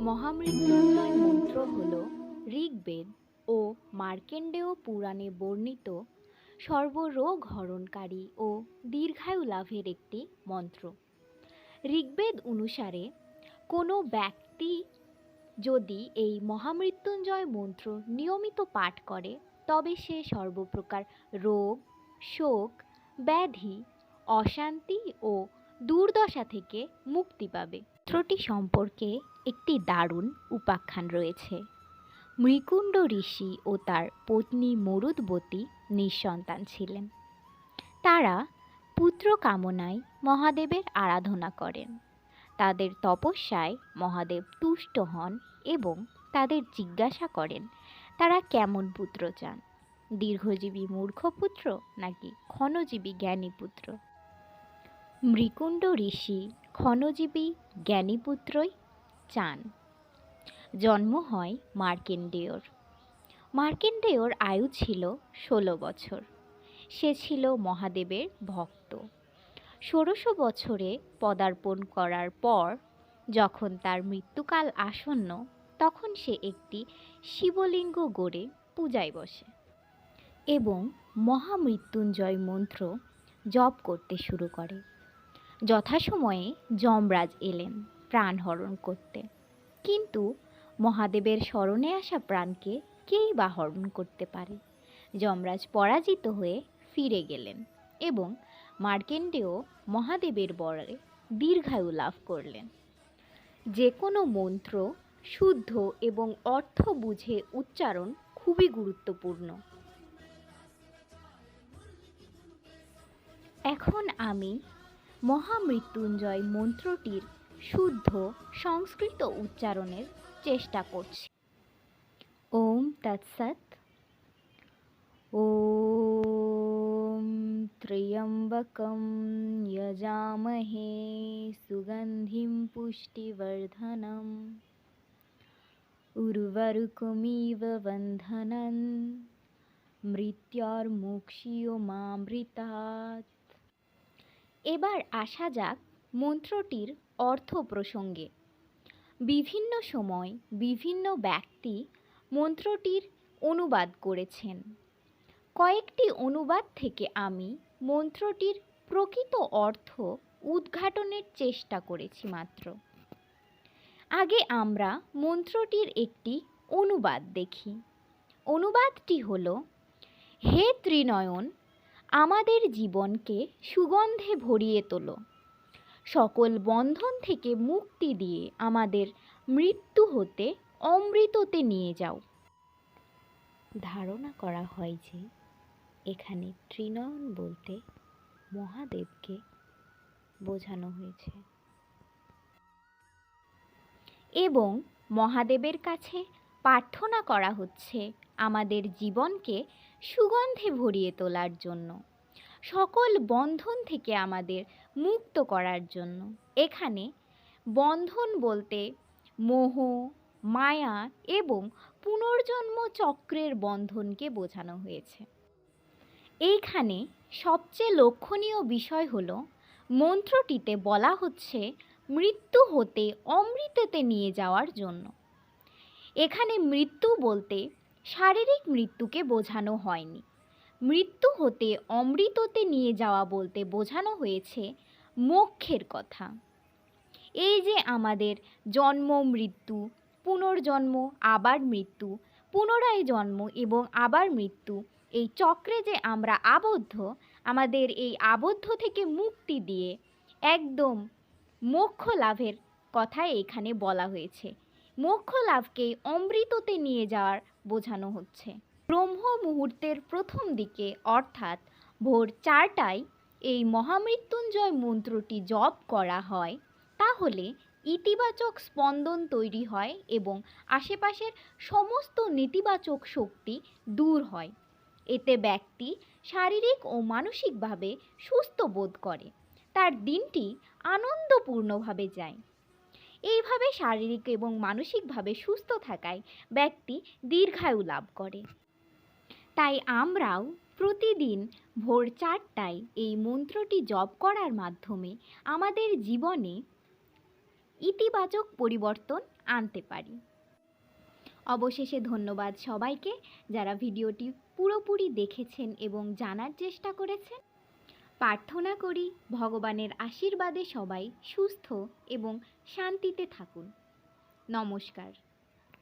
মহামৃত্যুঞ্জয় মন্ত্র হল ঋগ্বেদ ও মার্কেন্ডেয় পুরাণে বর্ণিত সর্বরোগ হরণকারী ও দীর্ঘায়ু লাভের একটি মন্ত্র। ঋগ্বেদ অনুসারে কোনো ব্যক্তি যদি এই মহামৃত্যুঞ্জয় মন্ত্র নিয়মিত পাঠ করে তবে সে সর্বপ্রকার রোগ, শোক, ব্যাধি, অশান্তি ও দুর্দশা থেকে মুক্তি পাবে। মন্ত্রটি সম্পর্কে একটি দারুণ উপাখ্যান রয়েছে। মৃকুণ্ড ঋষি ও তার পত্নী মরুদ্বতী নিঃসন্তান ছিলেন। তারা পুত্র কামনায় মহাদেবের আরাধনা করেন। তাদের তপস্যায় মহাদেব তুষ্ট হন এবং তাদের জিজ্ঞাসা করেন তারা কেমন পুত্র চান, দীর্ঘজীবী মূর্খ পুত্র নাকি ক্ষণজীবী জ্ঞানী পুত্র। মৃকুণ্ড ঋষি ক্ষণজীবী জ্ঞানী পুত্রই চান। জন্ম হয় মার্কেন্ডেয়র। মার্কেন্ডেয়র আয়ু ছিল 16 বছর। সে ছিল মহাদেবের ভক্ত। 16 বছরে পদার্পণ করার পর যখন তার মৃত্যুকাল আসন্ন তখন সে একটি শিবলিঙ্গ গড়ে পূজায় বসে এবং মহামৃত্যুঞ্জয় মন্ত্র জপ করতে শুরু করে। যথাসময়ে যমরাজ এলেন প্রাণ হরণ করতে, কিন্তু মহাদেবের শরণে আসা প্রাণকে কেই বা হরণ করতে পারে। যমরাজ পরাজিত হয়ে ফিরে গেলেন এবং মার্কেন্ডেয় মহাদেবের বরে দীর্ঘায়ু লাভ করলেন। যে কোনো মন্ত্র শুদ্ধ এবং অর্থ বুঝে উচ্চারণ খুবই গুরুত্বপূর্ণ। এখন আমি মহামৃত্যুঞ্জয় মন্ত্রটির শুদ্ধ সংস্কৃত উচ্চারণের চেষ্টা করছি। ওম তৎসৎ। ওম ত্র্যম্বকম যজামহে সুগন্ধিম পুষ্টিবর্ধনম উর্বারুকমিব বন্ধনং মৃত্যুর্মুক্ষীয়মামৃতাৎ। এবার আসা যাক মন্ত্রটির অর্থ প্রসঙ্গে। বিভিন্ন সময় বিভিন্ন ব্যক্তি মন্ত্রটির অনুবাদ করেছেন। কয়েকটি অনুবাদ থেকে আমি মন্ত্রটির প্রকৃত অর্থ উদ্ঘাটনের চেষ্টা করেছি মাত্র। আগে আমরা মন্ত্রটির একটি অনুবাদ দেখি। অনুবাদটি হল, হে ত্রিনয়ন, আমাদের জীবনকে সুগন্ধে ভরিয়ে তোলো, সকল বন্ধন থেকে মুক্তি দিয়ে আমাদের মৃত্যু হতে অমৃততে নিয়ে যাও। ধারণা করা হয় যে এখানে ত্রিনয়ন বলতে মহাদেবকে বোঝানো হয়েছে এবং মহাদেবের কাছে প্রার্থনা করা হচ্ছে আমাদের জীবনকে সুগন্ধে ভরিয়ে তোলার জন্য, সকল বন্ধন থেকে আমাদের মুক্ত করার জন্য। এখানে বন্ধন বলতে মোহ, মায়া এবং পুনর্জন্ম চক্রের বন্ধনকে বোঝানো হয়েছে। এইখানে সবচেয়ে লক্ষণীয় বিষয় হলো মন্ত্রটিতে বলা হচ্ছে মৃত্যু হতে অমৃততে নিয়ে যাওয়ার জন্য। এখানে মৃত্যু বলতে শারীরিক মৃত্যুকে বোঝানো হয়নি। মৃত্যু হতে অমৃততে নিয়ে যাওয়া বলতে বোঝানো হয়েছে মোক্ষের কথা। এই যে আমাদের জন্ম মৃত্যু, পুনর্জন্ম, আবার মৃত্যু, পুনরায় জন্ম এবং আবার মৃত্যু, এই চক্রে যে আমরা আবদ্ধ, আমাদের এই আবদ্ধ থেকে মুক্তি দিয়ে একদম মোক্ষ লাভের কথাই এখানে বলা হয়েছে। মোক্ষ লাভকে অমৃততে নিয়ে যাওয়ার বোঝানো হচ্ছে। ব্রহ্ম মুহূর্তের প্রথম দিকে অর্থাৎ ভোর 4টায় এই মহামৃত্যুঞ্জয় মন্ত্রটি জপ করা হয়, তাহলে ইতিবাচক স্পন্দন তৈরি হয় এবং আশেপাশের সমস্ত নেতিবাচক শক্তি দূর হয়। এতে ব্যক্তি শারীরিক ও মানসিকভাবে সুস্থ বোধ করে, তার দিনটি আনন্দপূর্ণভাবে যায়। এইভাবে শারীরিক এবং মানসিকভাবে সুস্থ থাকায় ব্যক্তি দীর্ঘায়ু লাভ করে। তাই আমরাও প্রতিদিন ভোর 4টায় এই মন্ত্রটি জপ করার মাধ্যমে আমাদের জীবনে ইতিবাচক পরিবর্তন আনতে পারি। অবশেষে ধন্যবাদ সবাইকে যারা ভিডিওটি পুরোপুরি দেখেছেন এবং জানার চেষ্টা করেছেন। প্রার্থনা করি ভগবানের আশীর্বাদে সবাই সুস্থ এবং শান্তিতে থাকুন। নমস্কার।